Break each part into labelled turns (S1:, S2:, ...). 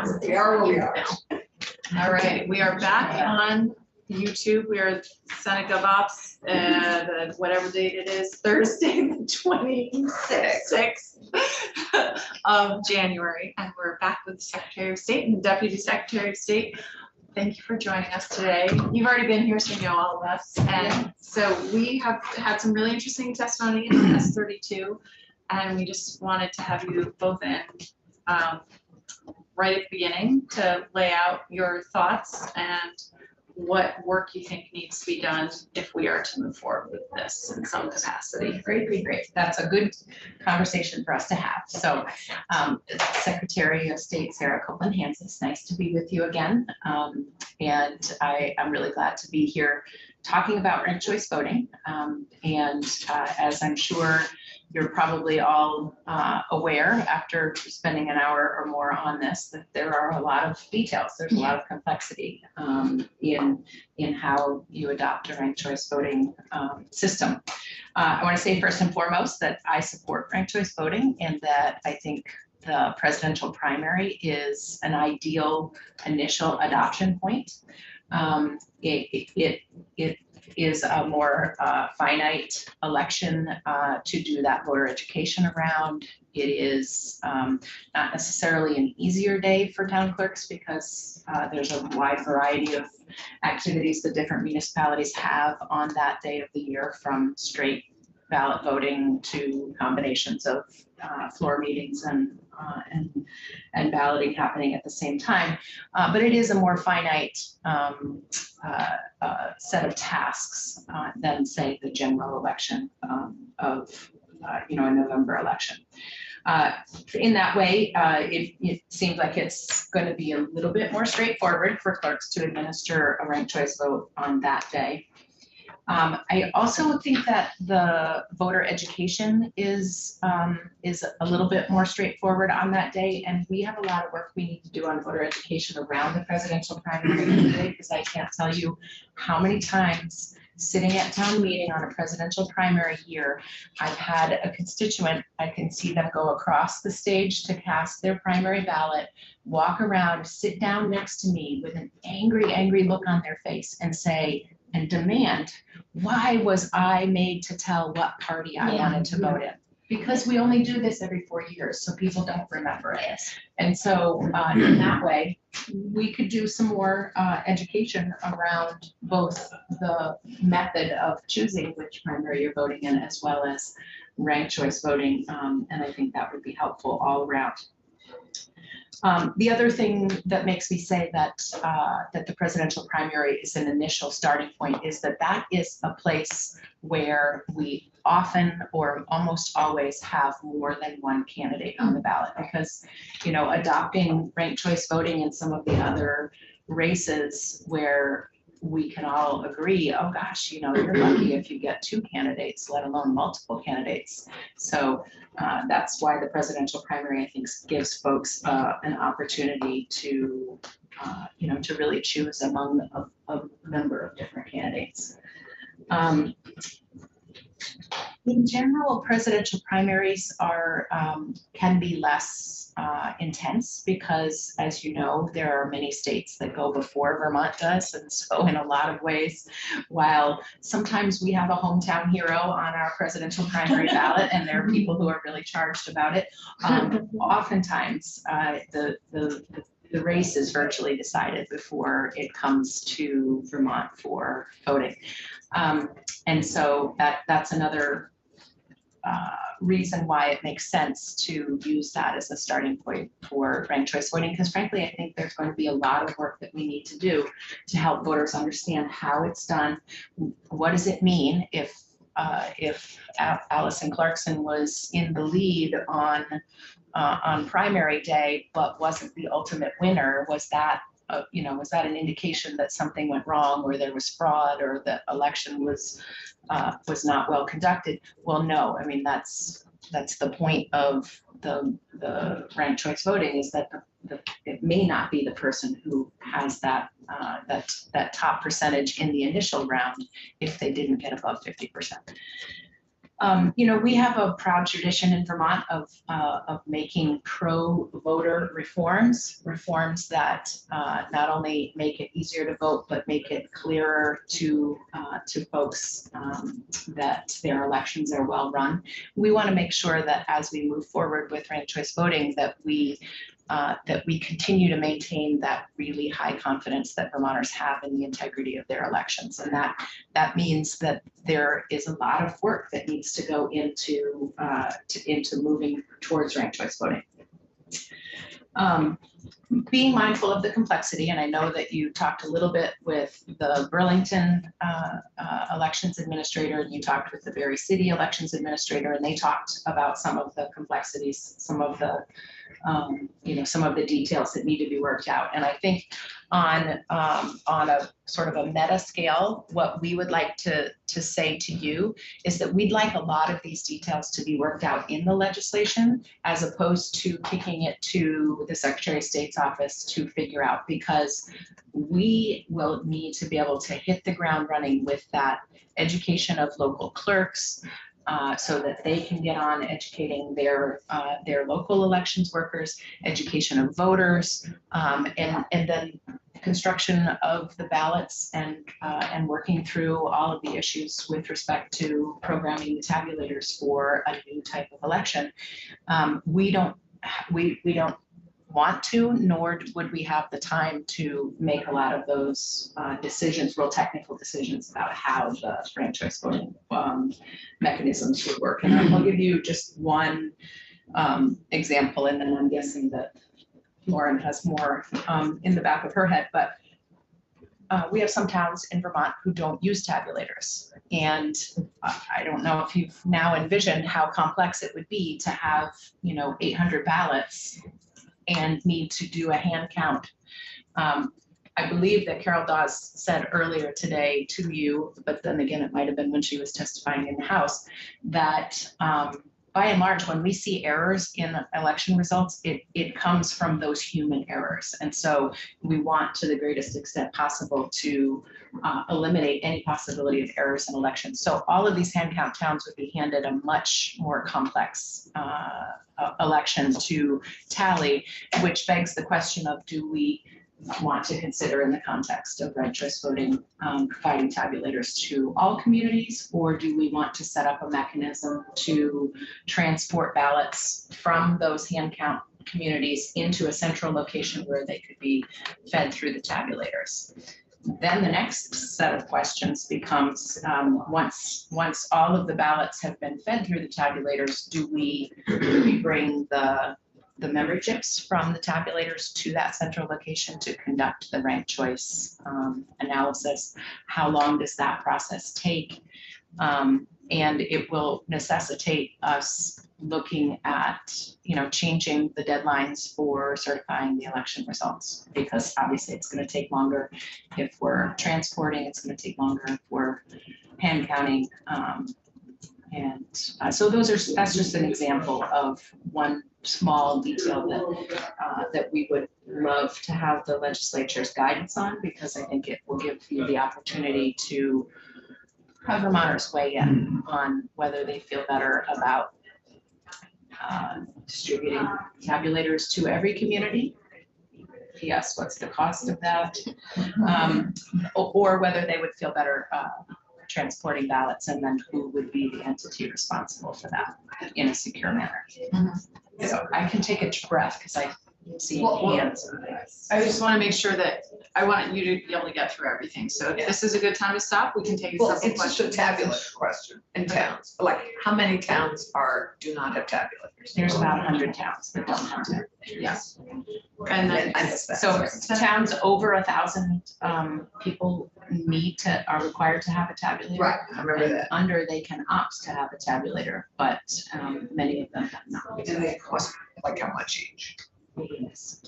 S1: We are where we are.
S2: All right, we are back on YouTube. We are Senate GovOps, whatever date it is, Thursday, the 26th of January. And we're back with the Secretary of State and the Deputy Secretary of State. Thank you for joining us today. You've already been here, so you know all of us. And so we have had some really interesting testimony in S32, and we just wanted to have you both in right at the beginning to lay out your thoughts and what work you think needs to be done if we are to move forward with this in some capacity.
S3: Great. That's a good conversation for us to have. So Secretary of State Sarah Copeland Hansen, it's nice to be with you again. And I'm really glad to be here talking about ranked choice voting. As I'm sure you're probably all aware after spending an hour or more on this, that there are a lot of details. There's a lot of complexity in how you adopt a ranked choice voting system. I want to say first and foremost that I support ranked choice voting, and that I think the presidential primary is an ideal initial adoption point. It is a more finite election to do that voter education around. It is not necessarily an easier day for town clerks because there's a wide variety of activities that different municipalities have on that day of the year, from straight ballot voting to combinations of floor meetings and balloting happening at the same time. But it is a more finite set of tasks than, say, the general election of a November election. In that way, it seems like it's going to be a little bit more straightforward for clerks to administer a ranked choice vote on that day. I also think that the voter education is a little bit more straightforward on that day, and we have a lot of work we need to do on voter education around the presidential primary today, because I can't tell you how many times sitting at town meeting on a presidential primary year, I've had a constituent, I can see them go across the stage to cast their primary ballot, walk around, sit down next to me with an angry look on their face and say, and demand, why was I made to tell what party I wanted to vote in? Because we only do this every 4 years, so people don't remember it. And so in that way, we could do some more education around both the method of choosing which primary you're voting in, as well as ranked choice voting. And I think that would be helpful all around. The other thing that makes me say that the presidential primary is an initial starting point is that is a place where we often or almost always have more than one candidate on the ballot, because adopting ranked choice voting in some of the other races where we can all agree, oh gosh, you're lucky if you get 2 candidates, let alone multiple candidates. So that's why the presidential primary, I think, gives folks an opportunity to, to really choose among a number of different candidates. In general, presidential primaries can be less intense because, as you know, there are many states that go before Vermont does. And so in a lot of ways, while sometimes we have a hometown hero on our presidential primary ballot and there are people who are really charged about it, oftentimes the race is virtually decided before it comes to Vermont for voting. And so that's another reason why it makes sense to use that as a starting point for ranked choice voting, because frankly, I think there's going to be a lot of work that we need to do to help voters understand how it's done. What does it mean if Allison Clarkson was in the lead on primary day but wasn't the ultimate winner? Was that an indication that something went wrong, or there was fraud, or the election was not well conducted? Well, no. I mean, that's the point of the ranked choice voting, is that it may not be the person who has that top percentage in the initial round if they didn't get above 50%. You know, we have a proud tradition in Vermont of making pro-voter reforms that not only make it easier to vote, but make it clearer to folks that their elections are well run. We want to make sure that as we move forward with ranked choice voting, that we continue to maintain that really high confidence that Vermonters have in the integrity of their elections. And that means that there is a lot of work that needs to go into moving towards ranked choice voting. Being mindful of the complexity, and I know that you talked a little bit with the Burlington elections administrator, and you talked with the Berry City elections administrator, and they talked about some of the complexities, some of the some of the details that need to be worked out. And I think on a sort of a meta scale, what we would like to say to you is that we'd like a lot of these details to be worked out in the legislation, as opposed to kicking it to the Secretary of State's office to figure out, because we will need to be able to hit the ground running with that education of local clerks, so that they can get on educating their local elections workers, education of voters, and then construction of the ballots, and working through all of the issues with respect to programming the tabulators for a new type of election. We don't want to, nor would we have the time to make a lot of those decisions, real technical decisions about how the ranked choice voting mechanisms would work. And I'll give you just one example, and then I'm guessing that Lauren has more in the back of her head, but we have some towns in Vermont who don't use tabulators. And I don't know if you've now envisioned how complex it would be to have, 800 ballots and need to do a hand count. I believe that Carol Dawes said earlier today to you, but then again, it might have been when she was testifying in the House, that by and large, when we see errors in election results, it comes from those human errors. And so we want, to the greatest extent possible, to eliminate any possibility of errors in elections. So all of these hand count towns would be handed a much more complex election to tally, which begs the question of, do we want to consider, in the context of ranked choice voting, providing tabulators to all communities, or do we want to set up a mechanism to transport ballots from those hand count communities into a central location where they could be fed through the tabulators? Then the next set of questions becomes, once all of the ballots have been fed through the tabulators, do we bring the memory chips from the tabulators to that central location to conduct the ranked choice analysis? How long does that process take? And it will necessitate us looking at, changing the deadlines for certifying the election results, because obviously it's going to take longer if we're transporting, it's going to take longer if we're hand counting. So that's just an example of one small detail that we would love to have the legislature's guidance on, because I think it will give you the opportunity to have Vermonters weigh in on whether they feel better about distributing tabulators to every community. Yes, what's the cost of that? Or whether they would feel better transporting ballots, and then who would be the entity responsible for that in a secure manner. So I can take a breath because I see hands.
S2: I just want to make sure that I want you to be able to get through everything. So if this is a good time to stop, we can take a couple
S1: It's
S2: questions.
S1: just a tabular question in towns. Like, how many towns do not have tabulators?
S3: There's about 100 towns that don't have it.
S2: Yes. And then,
S1: I missed that.
S3: So towns over 1,000 people are required to have a tabulator.
S1: Right, I remember
S3: And
S1: that.
S3: under, they can opt to have a tabulator, but many of them have not.
S1: And they cost like how much each?
S3: Yes.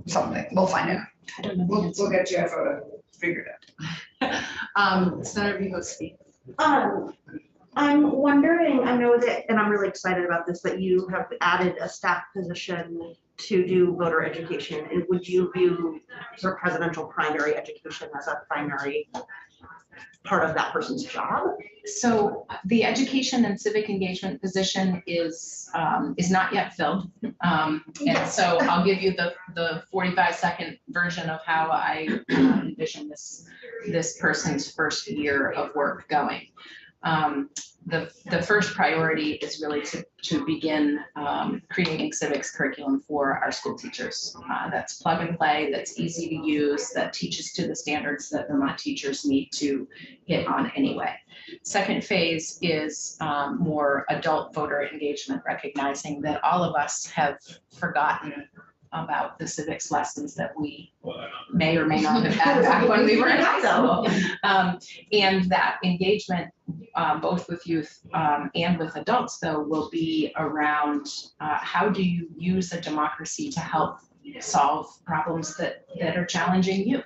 S1: Something, we'll find out.
S3: I don't know the
S1: We'll
S3: answer.
S1: get Jeffo to figure it out.
S2: Senator Vygotsky.
S4: I'm wondering, I know that, and I'm really excited about this, that you have added a staff position to do voter education. And would you view sort of presidential primary education as a primary part of that person's job?
S3: So the education and civic engagement position is not yet filled. And so I'll give you the 45-second version of how I envision this person's first year of work going. The first priority is really to begin creating civics curriculum for our school teachers. That's plug and play, that's easy to use, that teaches to the standards that Vermont teachers need to hit on anyway. Second phase is more adult voter engagement, recognizing that all of us have forgotten about the civics lessons that we may or may not have had back when we were in high school. And that engagement, both with youth and with adults, though, will be around how do you use a democracy to help solve problems that are challenging you.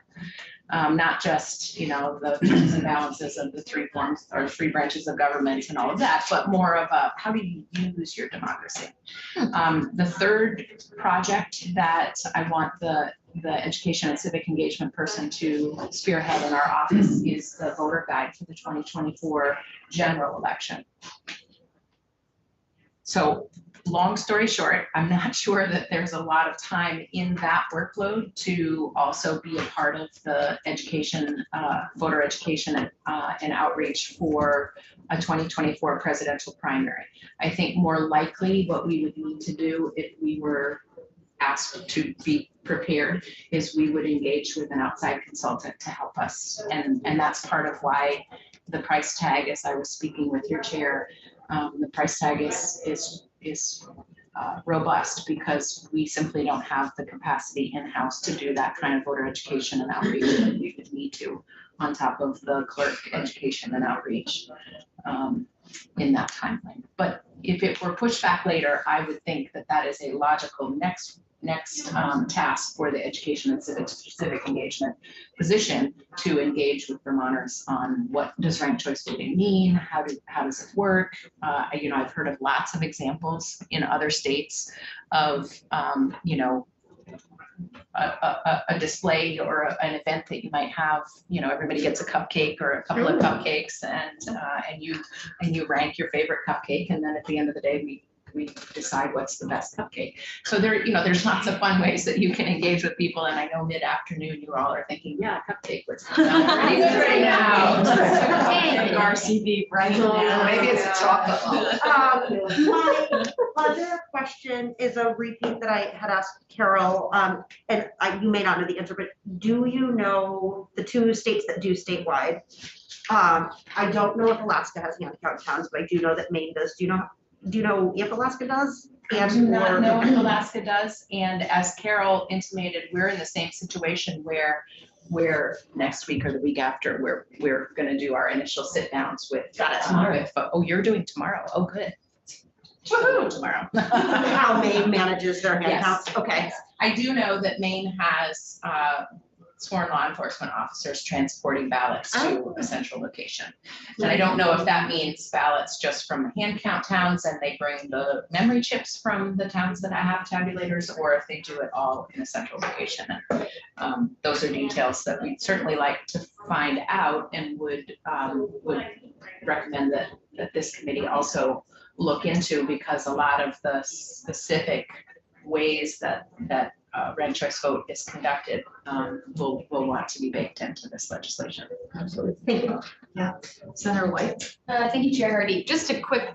S3: Not just, you know, the checks and balances of the three forms or three branches of government and all of that, but more of a how do you use your democracy. The third project that I want the education and civic engagement person to spearhead in our office is the voter guide for the 2024 general election. So long story short, I'm not sure that there's a lot of time in that workload to also be a part of the education, voter education and outreach for a 2024 presidential primary. I think more likely what we would need to do if we were asked to be prepared is we would engage with an outside consultant to help us. And that's part of why the price tag, as I was speaking with your chair, the price tag is robust because we simply don't have the capacity in-house to do that kind of voter education and outreach that we would need to on top of the clerk education and outreach in that timeline. But if it were pushed back later, I would think that that is a logical next task for the education and civic engagement position to engage with Vermonters on what does ranked choice voting mean, how does it work. You know, I've heard of lots of examples in other states of you know, a display or an event that you might have. You know, everybody gets a cupcake or a couple of cupcakes, and you rank your favorite cupcake, and then at the end of the day we decide what's the best cupcake. So there, you know, there's lots of fun ways that you can engage with people. And I know mid-afternoon you all are thinking, yeah, cupcake was pretty good right now.
S2: RCB right
S1: now. Maybe it's a chocolate one.
S4: My other question is a repeat that I had asked Carol, and you may not know the answer, but do you know the two states that do statewide? I don't know if Alaska has hand-count towns, but I do know that Maine does. Do you know if Alaska does?
S3: I do not know if Alaska does. And as Carol intimated, we're in the same situation where next week or the week after, we're going to do our initial sit downs with. Oh, you're doing tomorrow. Oh, good. Woohoo! Tomorrow.
S4: How Maine manages their hand
S3: Yes.
S4: counts. Okay.
S3: I do know that Maine has sworn law enforcement officers transporting ballots to a central location. And I don't know if that means ballots just from hand count towns and they bring the memory chips from the towns that have tabulators, or if they do it all in a central location. And those are details that we'd certainly like to find out, and would recommend that this committee also look into, because a lot of the specific ways that ranked choice vote is conducted will want to be baked into this legislation.
S4: Absolutely. Thank you.
S1: Yeah. Senator White.
S5: Thank you, Chair Hardy. Just a quick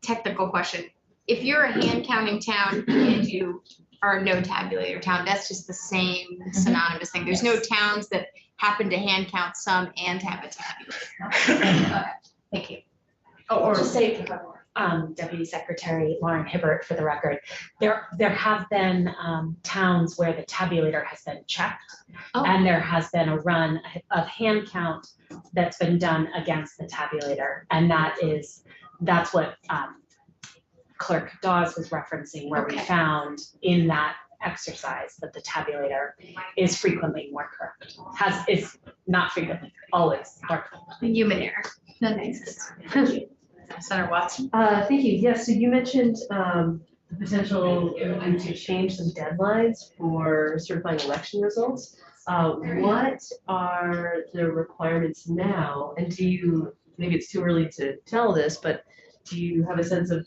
S5: technical question. If you're a hand counting town and you are a no tabulator town, that's just the same synonymous thing. There's no towns that happen to hand count some and have a tabulator. Okay. Thank you.
S6: Or just say, Deputy Secretary Lauren Hibbert, for the record, there have been towns where the tabulator has been checked, and there has been a run of hand count that's been done against the tabulator, and that's what Clerk Dawes was referencing, where we found in that exercise that the tabulator is frequently more correct. Is not frequently, always more correct.
S5: Human error. That makes sense.
S2: Senator Watson.
S7: Thank you. Yes, so you mentioned the potential to change some deadlines for certifying election results. What are the requirements now? And do you, maybe it's too early to tell this, but do you have a sense of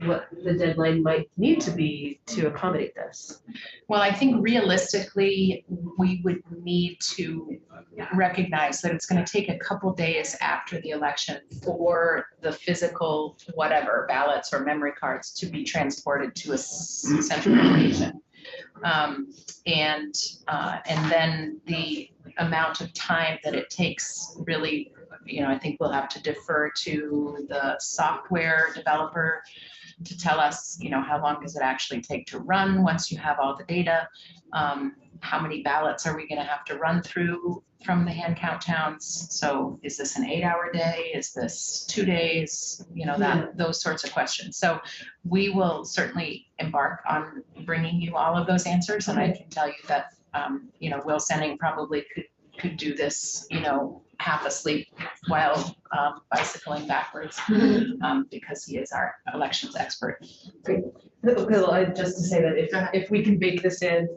S7: what the deadline might need to be to accommodate this?
S3: Well, I think realistically, we would need to recognize that it's going to take a couple days after the election for the physical, whatever, ballots or memory cards to be transported to a central location. And then the amount of time that it takes really, I think we'll have to defer to the software developer to tell us, how long does it actually take to run once you have all the data? How many ballots are we going to have to run through from the hand count towns? So is this an 8-hour day? Is this 2 days? Those sorts of questions. So we will certainly embark on bringing you all of those answers. And I can tell you that, Will Senning probably could do this, half asleep while bicycling backwards, because he is our elections expert.
S7: Well, just to say that if we can bake this in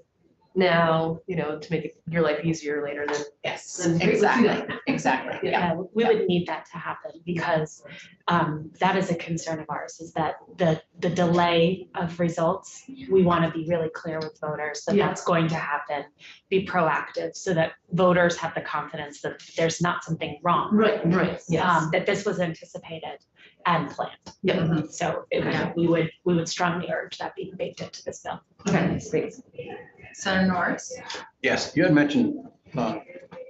S7: now, to make your life easier later, then
S1: Yes.
S7: then great, let's do that.
S3: Exactly.
S6: Yeah, we would need that to happen because that is a concern of ours, is that the delay of results, we want to be really clear with voters that
S7: Yeah.
S6: that's going to happen, be proactive so that voters have the confidence that there's not something wrong.
S7: Right, yes.
S6: That this was anticipated and planned.
S7: Yeah.
S6: So we would strongly urge that being baked into this bill.
S7: Okay, great.
S2: Senator Norris?
S8: Yes, you had mentioned,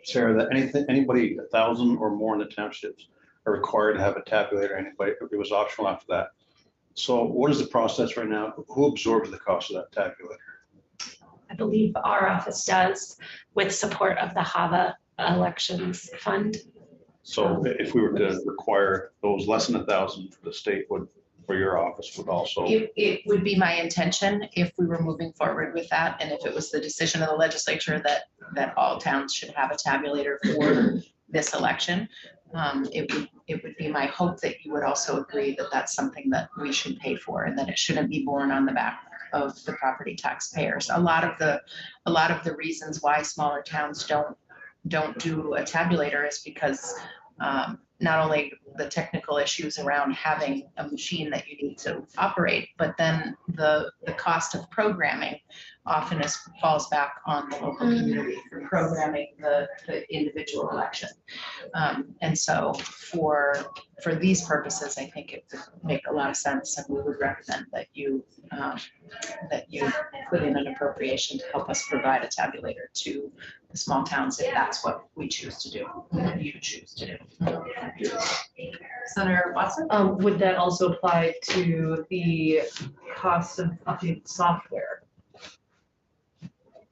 S8: Sarah, that anybody 1,000 or more in the townships are required to have a tabulator. Anybody, it was optional after that. So what is the process right now? Who absorbs the cost of that tabulator?
S6: I believe our office does with support of the HAVA Elections Fund.
S8: So if we were to require those less than 1,000, the state would, or your office would also.
S3: It would be my intention if we were moving forward with that, and if it was the decision of the legislature that all towns should have a tabulator for this election. It would be my hope that you would also agree that that's something that we should pay for and that it shouldn't be borne on the back of the property taxpayers. A lot of the reasons why smaller towns don't do a tabulator is because not only the technical issues around having a machine that you need to operate, but then the cost of programming often falls back on the local community for programming the individual election. And so for these purposes, I think it would make a lot of sense, and we would recommend that you put in an appropriation to help us provide a tabulator to the small towns if that's what we choose to do, what you choose to do.
S2: Senator Watson?
S7: Would that also apply to the cost of updated software?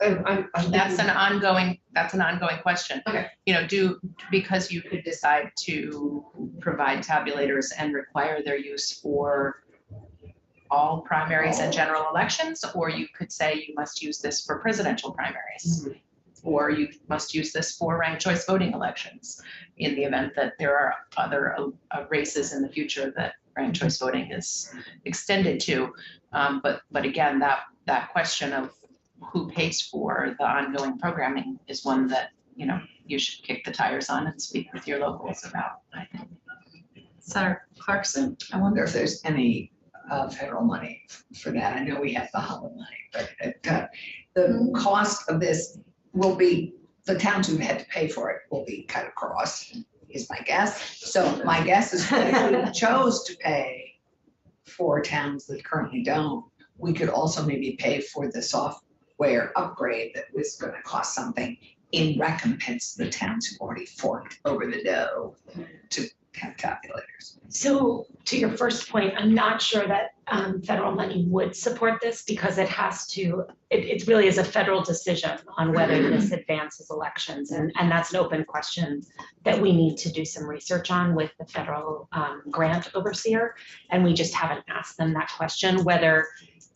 S7: I'm
S3: That's
S7: thinking-
S3: an ongoing question.
S7: Okay.
S3: Because you could decide to provide tabulators and require their use for all primaries and general elections, or you could say you must use this for presidential primaries. Or you must use this for ranked choice voting elections in the event that there are other races in the future that ranked choice voting is extended to. But again, that question of who pays for the ongoing programming is one that, you should kick the tires on and speak with your locals about, I think.
S2: Senator Clarkson?
S1: I wonder if there's any federal money for that. I know we have the HAVA money, but the cost of this will be, the towns who had to pay for it will be cut across, is my guess. So my guess is that if we chose to pay for towns that currently don't, we could also maybe pay for the software upgrade that was going to cost something in recompense to the towns who already forked over the dough to have tabulators.
S6: So to your first point, I'm not sure that federal money would support this because it has to, it really is a federal decision on whether this advances elections. And that's an open question that we need to do some research on with the federal grant overseer. And we just haven't asked them that question, whether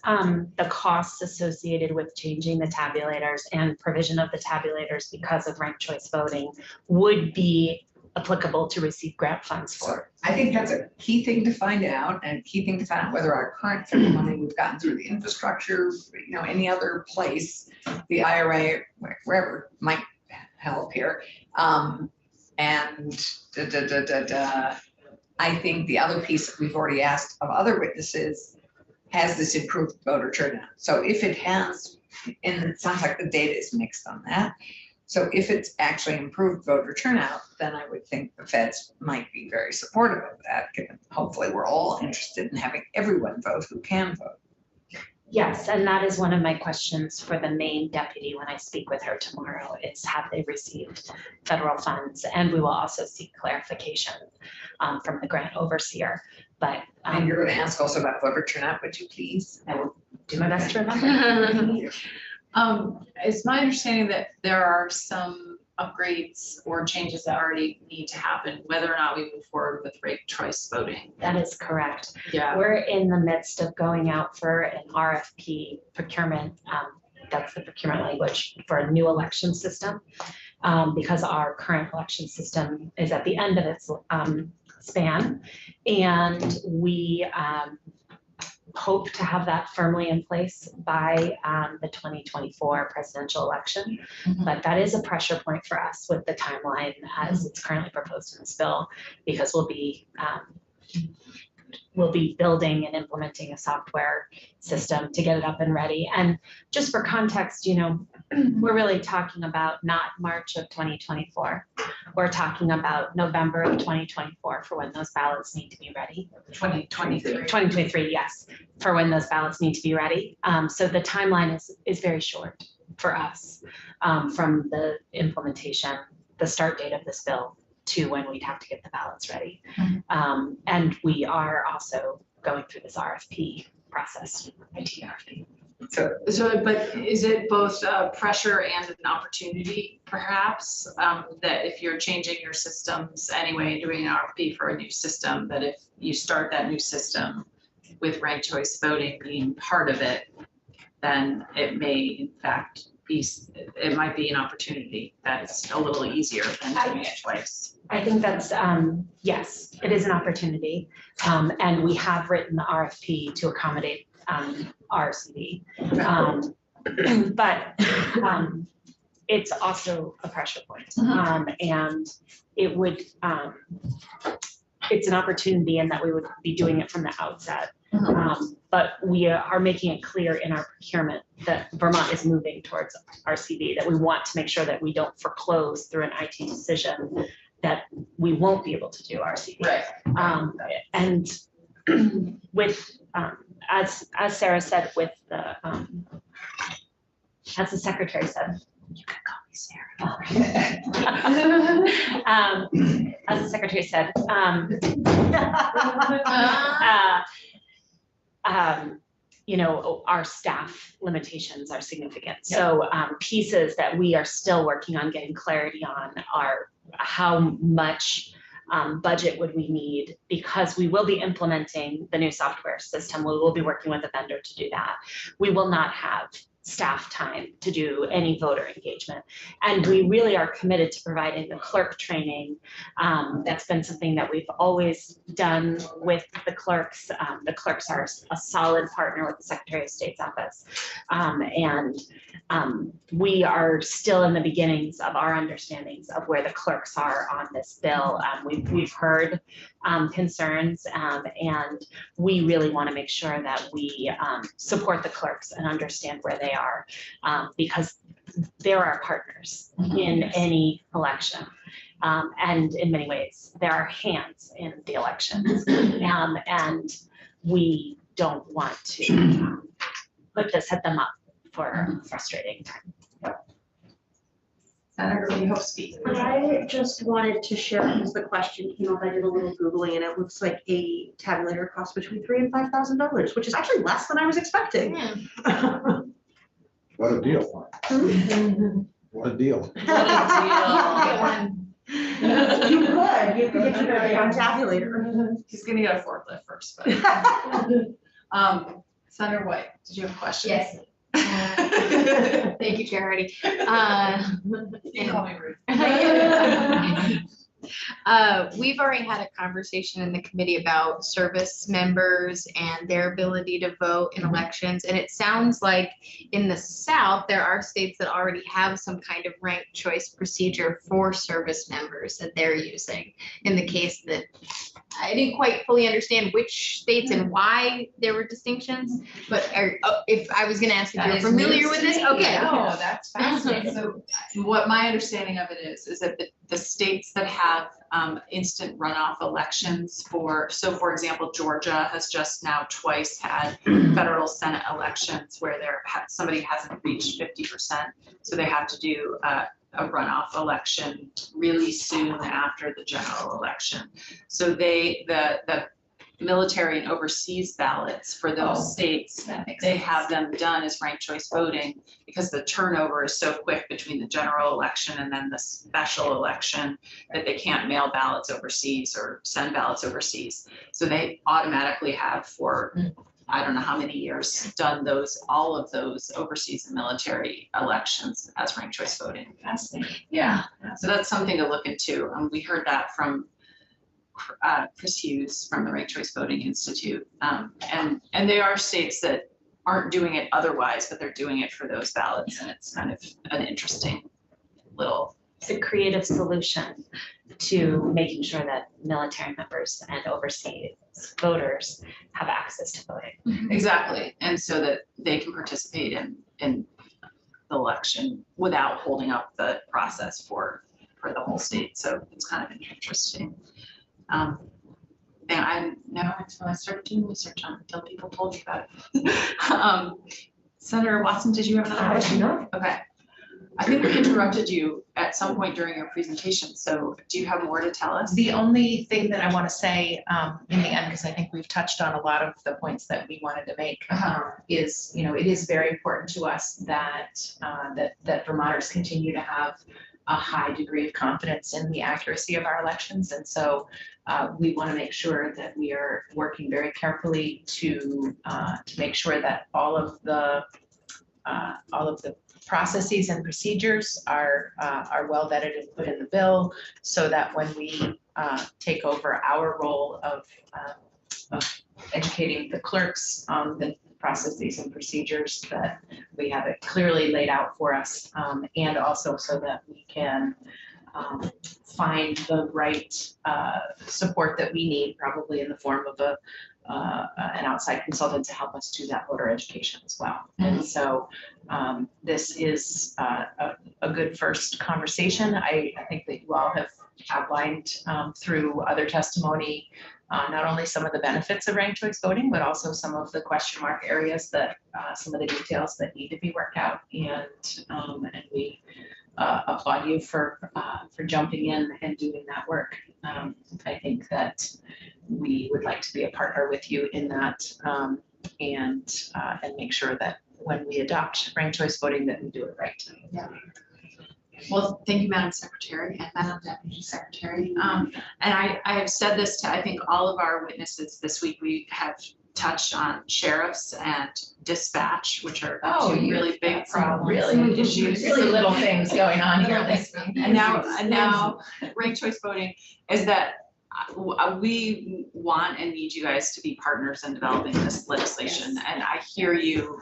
S6: the costs associated with changing the tabulators and provision of the tabulators because of ranked choice voting would be applicable to receive grant funds for.
S1: I think that's a key thing to find out, and a key thing to find out whether our current federal money we've gotten through the infrastructure, any other place, the IRA, wherever might help here. And I think the other piece that we've already asked of other witnesses, has this improved voter turnout? So if it has, and it sounds like the data is mixed on that. So if it's actually improved voter turnout, then I would think the feds might be very supportive of that, given hopefully we're all interested in having everyone vote who can vote.
S6: Yes, and that is one of my questions for the Maine deputy when I speak with her tomorrow, is have they received federal funds? And we will also seek clarification from the grant overseer. But
S1: And you're gonna ask also about voter turnout, would you please?
S6: I will do my best to remember.
S2: It's my understanding that there are some upgrades or changes that already need to happen, whether or not we move forward with ranked choice voting.
S6: That is correct.
S2: Yeah.
S6: We're in the midst of going out for an RFP procurement. That's the procurement language for a new election system. Because our current election system is at the end of its span. And we hope to have that firmly in place by the 2024 presidential election.
S2: Mhm.
S6: But that is a pressure point for us with the timeline as it's currently proposed in this bill, because we'll be building and implementing a software system to get it up and ready. And just for context, you know, we're really talking about not March of 2024. We're talking about November of 2024 for when those ballots need to be ready.
S2: 2023.
S6: 2023, yes, for when those ballots need to be ready. So the timeline is very short for us from the implementation, the start date of this bill to when we'd have to get the ballots ready. And we are also going through this RFP process, IT RFP.
S2: So, but is it both pressure and an opportunity, perhaps, that if you're changing your systems anyway, doing an RFP for a new system, that if you start that new system with ranked choice voting being part of it, then it may in fact be, it might be an opportunity that's a little easier than doing it twice.
S6: I think that's, yes, it is an opportunity. And we have written the RFP to accommodate RCV. But it's also a pressure point. And it would, it's an opportunity in that we would be doing it from the outset. But we are making it clear in our procurement that Vermont is moving towards RCV, that we want to make sure that we don't foreclose through an IT decision that we won't be able to do RCV.
S2: Right.
S6: And with, as Sarah said, with the, as the secretary said, you can call me Sarah. As the secretary said, you know, our staff limitations are significant. So pieces that we are still working on getting clarity on are how much budget would we need, because we will be implementing the new software system. We will be working with a vendor to do that. We will not have staff time to do any voter engagement. And we really are committed to providing the clerk training. That's been something that we've always done with the clerks. The clerks are a solid partner with the Secretary of State's office. And we are still in the beginnings of our understandings of where the clerks are on this bill. We've heard concerns, and we really want to make sure that we support the clerks and understand where they are, because they're our partners in any election. And in many ways, they're our hands in the elections. And we don't want to set them up for a frustrating time.
S2: Senator, you hope speak.
S4: I just wanted to share, because the question came up, I did a little Googling, and it looks like a tabulator costs between $3,000 and $5,000, which is actually less than I was expecting.
S8: What a deal. What a deal.
S4: You could get your very own tabulator.
S2: He's gonna get a forklift first, but. Senator White, did you have a question?
S5: Yes. Thank you, Charity.
S2: You can call me Ruth.
S5: We've already had a conversation in the committee about service members and their ability to vote in elections. And it sounds like in the South, there are states that already have some kind of ranked choice procedure for service members that they're using. In the case that I didn't quite fully understand which states and why there were distinctions, but if I was gonna ask if you're familiar with this, okay.
S3: No, that's fascinating.
S2: So what my understanding of it is that the states that have instant runoff elections for example, Georgia has just now twice had federal Senate elections where somebody hasn't reached 50%. So they have to do a runoff election really soon after the general election. So the military and overseas ballots for those states, they have them done as ranked choice voting because the turnover is so quick between the general election and then the special election that they can't mail ballots overseas or send ballots overseas. So they automatically have for I don't know how many years done all of those overseas and military elections as ranked choice voting.
S3: Fascinating.
S2: Yeah, so that's something to look into. We heard that from Chris Hughes from the Ranked Choice Voting Institute. And there are states that aren't doing it otherwise, but they're doing it for those ballots. And it's kind of an interesting little.
S6: It's a creative solution to making sure that military members and overseas voters have access to voting.
S2: Exactly. And so that they can participate in the election without holding up the process for the whole state. So it's kind of interesting. And I never until I started doing research on it until people told me about it. Senator Watson, did you have another question?
S7: No.
S2: Okay. I think we interrupted you at some point during your presentation. So do you have more to tell us?
S3: The only thing that I want to say in the end, because I think we've touched on a lot of the points that we wanted to make, is, it is very important to us that that Vermonters continue to have a high degree of confidence in the accuracy of our elections. And so we want to make sure that we are working very carefully to make sure that all of the processes and procedures are well vetted and put in the bill, so that when we take over our role of educating the clerks on the processes and procedures, that we have it clearly laid out for us, and also so that we can find the right support that we need, probably in the form of an outside consultant to help us do that voter education as well. And so this is a good first conversation. I think that you all have outlined through other testimony not only some of the benefits of ranked choice voting, but also some of the question mark areas that some of the details that need to be worked out. And we applaud you for jumping in and doing that work. I think that we would like to be a partner with you in that, and make sure that when we adopt ranked choice voting, that we do it right.
S2: Yeah. Well, thank you, Madam Secretary and Madam Deputy Secretary. And I have said this to, I think, all of our witnesses this week. We have touched on sheriffs and dispatch, which are two really big problems.
S3: Really
S2: issues.
S3: Really little things going on here.
S2: And now ranked choice voting is that we want and need you guys to be partners in developing this legislation. And I hear you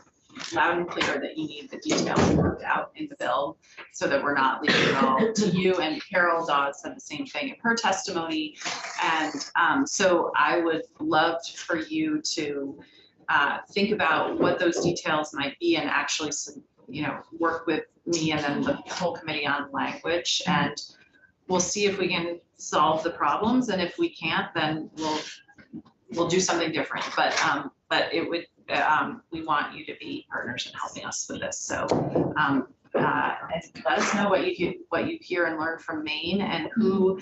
S2: loud and clear that you need the details worked out in the bill so that we're not leaving it all to you. And Carol Dawes said the same thing in her testimony. And so I would love for you to think about what those details might be and actually, work with me and then the whole committee on language. And we'll see if we can solve the problems. And if we can't, then we'll do something different. But it would, we want you to be partners in helping us with this. So let us know what you hear and learn from Maine, and who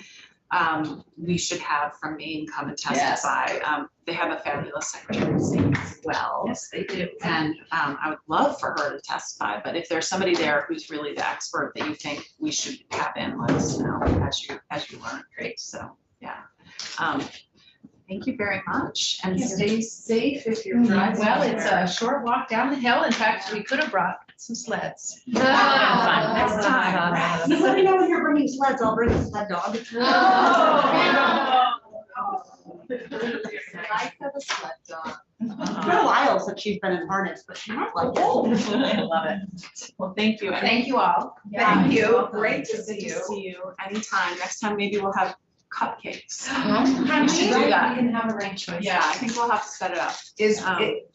S2: we should have from Maine come and testify. Yes. They have a fabulous Secretary of State as well.
S3: Yes, they do.
S2: And I would love for her to testify, but if there's somebody there who's really the expert that you think we should have in, let us know as you learn. Great. So yeah. Thank you very much, and stay safe if you're driving.
S3: Well, it's a short walk down the hill. In fact, we could have brought some sleds.
S2: Oh.
S3: Fun. Next time.
S4: You let me know when you're bringing sleds, I'll bring a sled dog.
S2: Life of a sled dog.
S4: It's been a while since she's been in harness, but she might like it.
S2: I love it. Well, thank you.
S3: Thank you all.
S1: Thank you.
S2: Well,
S1: Great to
S2: good
S1: see you.
S2: See you anytime. Next time, maybe we'll have cupcakes.
S3: We
S2: should do that.
S3: can have a ranked choice.
S2: Yeah, I think we'll have to set it up.
S1: Is,
S2: Um,
S1: it,